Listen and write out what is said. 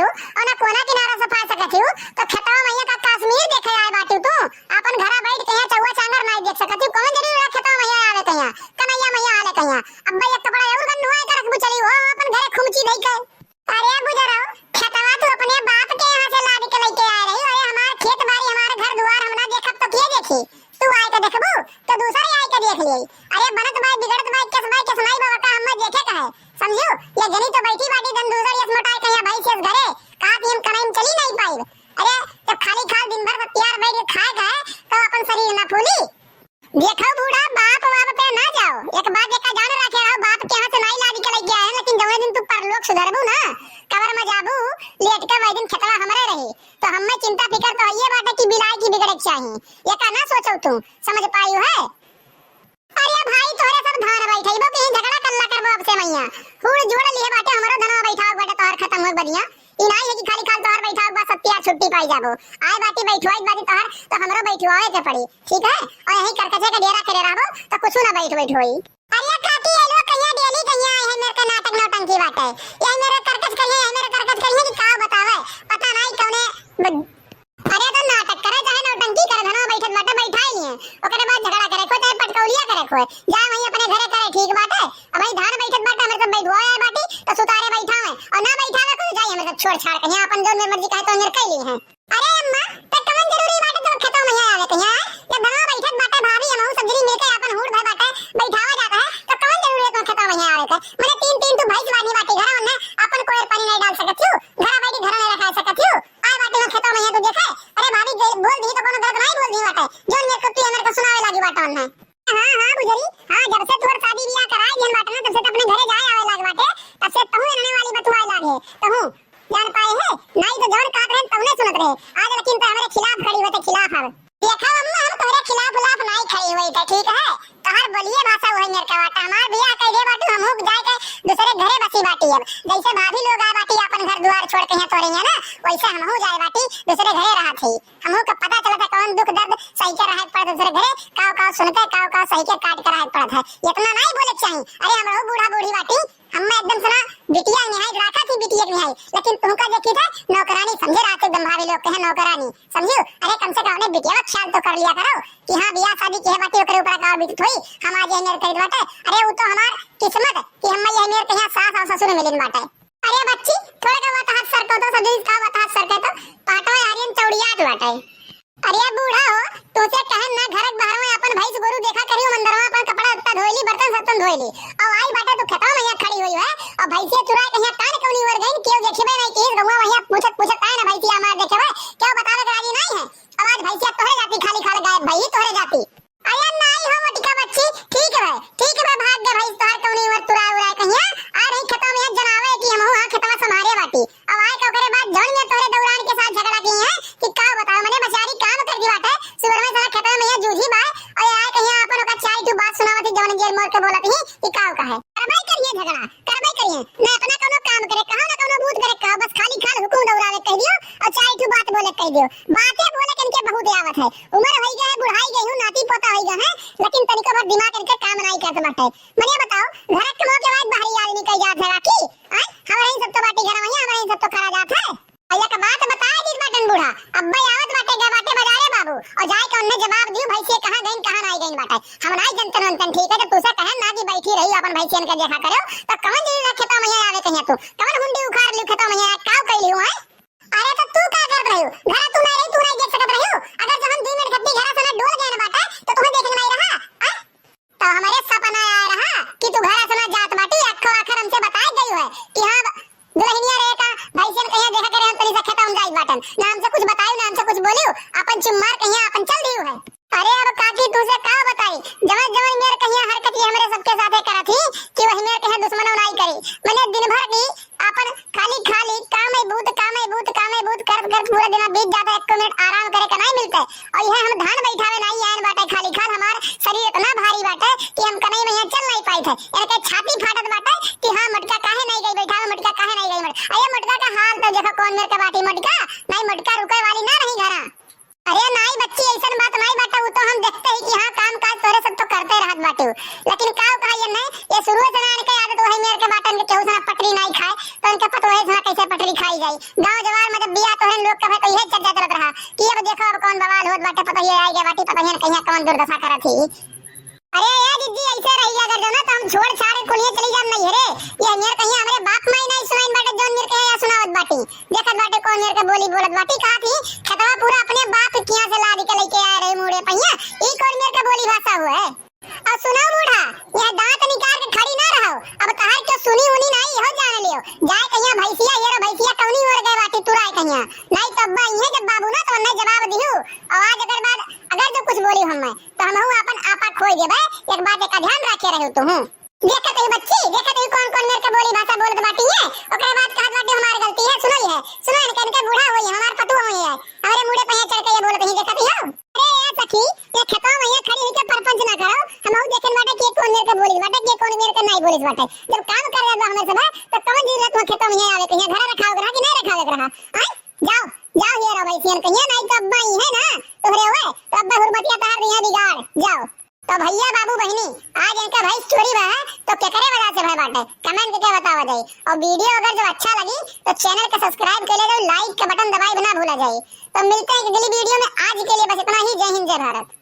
हूँ और ना कोना किनारा सफा सकत हूँ। तो खेतवा मैया का कश्मीर देखे आए बाटू तू अपन घरा बैठ के चौवा चांगर नहीं देख सकत हूँ। कौन जरूर खेतवा मैया आवे कहिया कन्हैया मैया आले कहिया अब एक कपड़ा और गन हुआ कर रख चली हो अपन घरे खुमची नहीं के। अरे बुजरो खेतवा तू अपने बाप के यहाँ से लाद के लेके आ रही। अरे हमार खेत बाड़ी हमारे घर दुआर हम ना देखब तो के देखी। तू आए के देखबू तो दूसरा आए के देख लिये। अरे बनत बाई बिगड़त बाई के सुनाई बाबा का हम देखे कहे समझू। ये जनी तो बैठी बाटी दन दूसर यस मोटाई कहिया भाई से घरे का तीन कनाई में चली नहीं पाई। अरे जब खाली खाल दिन भर प्यार बैठ खाए गए तो अपन शरीर ना फूली। देखो बूढ़ा बाप बाप पे ना जाओ एक बात एक जान रखे रहो बाप के हाथ से नहीं लादी के लग गया है। लेकिन जब दिन तू परलोक सुधरबू ना कबर में जाबू लेट के वही दिन खेतवा हमरे रही तो हमें चिंता फिकर तो ये बात है कि बिलाई की बिगड़े चाहिए ये का ना सोचो तू समझ पाई है। अरे भाई तोरे सब धान बैठइबो कहीं झगड़ा कल्ला करबो अब से मैया हुड़ जोड़ लिए बाटे हमरो धनवा बैठाओ बाटे तोहर खत्म हो बदिया इनाई है कि खाली खाल तोहर बैठाओ बस सत्या छुट्टी पाई जाबो आए बाटी बैठवाई बाटी तोहर तो हमरो बैठवाए के पड़ी ठीक है। और यही करकचे का डेरा करे रहबो तो कुछ ना बैठ होई। अरे काकी ये लोग कहिया डेली कहिया है मेरे का नाटक नौटंकी बाटे ये मेरे करकच कहिया है मेरे करकच कहिया कि का बतावे पता नहीं कौने। अरे तो नाटक करे चाहे नौटंकी करे धनवा बैठत बाटे बैठाई है ओकरे बाद झगड़ा करे कोई चाहे पटकौलिया करे कोई जा वही अपने घरे करे ठीक बाटे। अब भाई धान बैठत बाटे हमरे सब बैठवाए बाटी तो सुतारे बैठावे और ना बैठावे को जाई हमरे सब छोड़ छाड़ कहिया अपन जो मर्जी कहे तो अंदर कई ली है। अरे अम्मा तो कमन जरूरी बाटे तो खेतों में आवे कहिया जब धनवा बैठत बाटे भाभी हमहु सजरी मिलके अपन हुड़ भर बाटे बैठावा जाता है तो कमन जरूरी है तो खेतों में आवे के माने तीन तीन तू भैंस वाली बाटी घर में अपन कोई पानी नहीं डाल सकत छू घर बैठी घर में रखा सकत छू आए बाटी में खेतों में तू देखे। अरे भाभी बोल दी तो कोनो गलत नहीं बोल दी बाटे जो मेरे को तू मेरे को सुनावे लागी बाटे उन्हें। हां बुजरी हां जब से तोर शादी बियाह कराई जन बाटे ना तब से अपने घरे जाए आवे लाग बाटे तब से तहु रहने वाली बतुआए लागे तहु जान पाए है नहीं तो जौन काट रहे तवने सुनत रहे आज लेकिन तो हमारे खिलाफ खड़ी होते खिलाफ है। देखा अम्मा हम तोरे खिलाफ नहीं खड़ी हुई थे ठीक है तोहर बोलिए भाषा वही मेरे का बाटा हमार बियाह कह दे बाटू हम हुक जाए के दूसरे घरे बसी बाटी अब जैसे भाभी लोग आए बाटी अपन घर द्वार छोड़ के यहां तोरे है ना वैसे हम हो जाए बाटी दूसरे घरे रहा थी हमहु का पता चला था कौन दुख दर्द सही के रहा पड़ दूसरे घरे काव सुनते काव सही के काट कर रहा पड़ा था इतना नहीं बोले चाहिए। अरे हम रहो बूढ़ा बूढ़ी बाटी हम एकदम सुना बिटिया निहाई रखा थी बिटिया निहाई लेकिन तुमका देखी था नौकरानी समझे रात एकदम भाभी लोग कहे नौकरानी समझो। अरे कम से कम बिटिया का ख्याल तो कर लिया करो कि हां बियाह शादी के बाटी ओकरे ऊपर का बिट थोई हम आज ये मेरे कर बाटे। अरे वो तो हमार किस्मत कि हम ये मेरे कहिया सास और ससुर मिलन बाटे। अरे बच्ची थोड़ा का बात हाथ सर को तो सदी का बात हाथ सर के तो पाटो आर्यन चौड़ियात बाटे। अरे बूढ़ा हो तोसे कहन ना घर बाहर में अपन भैंस गोरू देखा करियो मंदरवा अपन कपड़ा उत्ता धोइली बर्तन बर्तन धोइली और आई बाटे तो खेतवा में खड़ी हुई है और भैंसिया चुराए कहिया कान कौनी वर गई केउ देखबे नहीं कि गवा वहिया पूछत काहे ना भैंसिया मार देखबे क्यों बतावे के राजी नहीं है। आवाज भैंसिया तोहरे जाती खाली खाल गायब भई तोहरे जाती। अरे नहीं हो मटिका बच्ची ठीक है भाग गए भैंस तोहर कौनी वर तुरा उरा कहिया आ रही खेतवा में जनावे कि हम हां खेतवा संभारे बाटी अब आए का करे बाद जौन में तोहरे दौरान के साथ झगड़ा की है कि का बताओ मने बेचारी काम कर दी बाटे सुबह में सारा खेतवा में जूझी बा और आए कहिया अपन का चाय तू बात सुनावती जौन जेल मोर के बोलत ही कि का है करबई करिए झगड़ा करबई करिए ना अपना कोनो काम करे कहां ना कोनो भूत करे का बस खाली खाल हुकुम दौड़ावे कह दियो और चाय तू बात बोले कह दियो बातें बोले के बहुत आवत है उम्र होई गए बुढ़ाई गई हूं नाती पोता होई गए है लेकिन तनिको भर दिमाग इनके काम नहीं करत बाटे। मने बताओ घर के मोह के बाद बाहर आदमी कह जात है राखी हमारे ही सब तो बाटी घर में हमारे ही सब तो खरा जात है। अल्लाह का बात बताए जिस बाटन बूढ़ा अब्बा आवत बाटे गा बाटे बजारे बाबू और जाए के उन्हें जवाब दियो भैंसिया कहां गईन कहां नहीं गईन बाटे हम नहीं जनतन वंतन ठीक है तो तू से कहे ना कि बैठी रही अपन भैंसियन के देखा करो तो कवन जी खेता में आवे कहिया तू कवन हुंडी उखाड़ लियो खेता में काव कइली हूं है। अरे तो तू का कर रही हो घर तू नहीं देख सकत रही हो अगर जो हम 2 मिनट खत्ती घर से डोल गए ना बाटा तो तुम्हें देखने नहीं रहा तो हमारे सपना आ रहा कि तू घर से जात बाटी अखर अखर हमसे बताई गई है कि हां दुल्हनिया रे का भैंसियन कहिया देखा करे हम तनी से खेता में जाई बाटन ना हमसे कुछ बताई ना हमसे कुछ बोलियो अपन चुम्मार कहिया अपन चल दियो है। अरे अब काकी तुझे का बताई जवन मेरे कहिया हरकत ही हमरे सबके साथे करा थी कि वही मेरे कहिया दुश्मनों नहीं करी मैंने दिन भर की अपन खाली काम है बूत कर पूरा दिन बीत जाता 1 मिनट आराम करे का नहीं मिलता और यह हम धान बैठावे नहीं आए बाटे खाली खाल हमार शरीर इतना भारी बाटे कि हम कहीं में चल नहीं पाई थे इनके छाती फाटत बाटे कि हां मटका काहे नहीं गई बैठावे मटका काहे नहीं गई अरे मटका का हाल तो देखो कौन मेरे का बाटी मटका नहीं मटका रुके वाली ना रही घरा। अरे नहीं बच्ची ऐसा बात नहीं बाटा वो तो हम देखते ही कि हां काम काज तोरे सब तो करते रहत बाटे लेकिन काव कहा ये नहीं ये शुरू से ना के आदत वही मेरे के बाटन के केहू से पटरी नहीं खाए तो इनके पतोहे से कैसे पटरी खाई जाई। गांव जवार में जब बिया तोहन लोग कहे तो यही चर्चा चलत रहा कि अब देखो अब कौन बवाल होत बाटे, पता ही आई गया बाटी, पता ही कहीं कौन दुर्दशा करत थी। अरे यार दीदी ऐसे रही अगर जो ना तो हम छोड़ छाड़ कुलिए चली जाम नहीं रे। ये नियर कहीं हमरे बाप माई नहीं सुनाइन बाटे जोन नियर कहे या सुनावत बाटी। देखत बाटे कौन नियर के बोली बोलत बाटी का थी खतवा पूरा अपने बाप किया से लादी के लेके आ रहे मुड़े पहिया। ई कौन नियर के बोली भाषा हुआ है। और सुनो बूढ़ा यह दांत निकाल के खड़ी ना रहो, अब तहार क्यों सुनी उनी नहीं हो जान लियो। जाए कहिया भैंसिया ये रो भैंसिया कौनी ओर गए बाटी तुराए कहिया नहीं तो अब्बा इहे जब बाबू ना तो नहीं जवाब दिहु। आवाज अगर बाद अगर जो कुछ बोली हम तो हमहू अपन आपा खोई देबे। एक बात का ध्यान रखे रहू तू। देखत है बच्ची, देखत है कौन कौन मेरे के बोली भाषा बोलत बाटी है। ओकरे बाद कहत बाटी हमार गलती है। सुनो ये सुनो इनके बूढ़ा होई हमार पतु होई है हमरे मुड़े पे चढ़ के ये बोलत ही देखत है। अरे यार सखी ये खतवा भैया खड़ी होके परपंच ना करो। हमहू देखन बाटे के कौन मेरे के बोली बाटे के कौन मेरे के नहीं बोली बाटे। जब काम कर रहा हमें सब तो कौन जरूरत में खेतों में आवे कहिया घर रखाओ रहा कि नहीं रखाओ रहा। जाओ जाओ ये रो भैंसियन कहिया नहीं तो अब्बा ही है ना तोहरे हुए तो अब्बा हुरमतिया तार दिया बिगाड़ जाओ। तो भैया बाबू बहनी आज इनका भैंस चोरी बा तो क्या करे वजह से भाई बाटे कमेंट करके बतावा जाए। और वीडियो अगर जो अच्छा लगी तो चैनल को सब्सक्राइब कर ले दो, लाइक का बटन दबाए बिना भूला जाए। तो मिलते हैं अगली वीडियो में, आज के लिए बस इतना ही। जय हिंद जय भारत।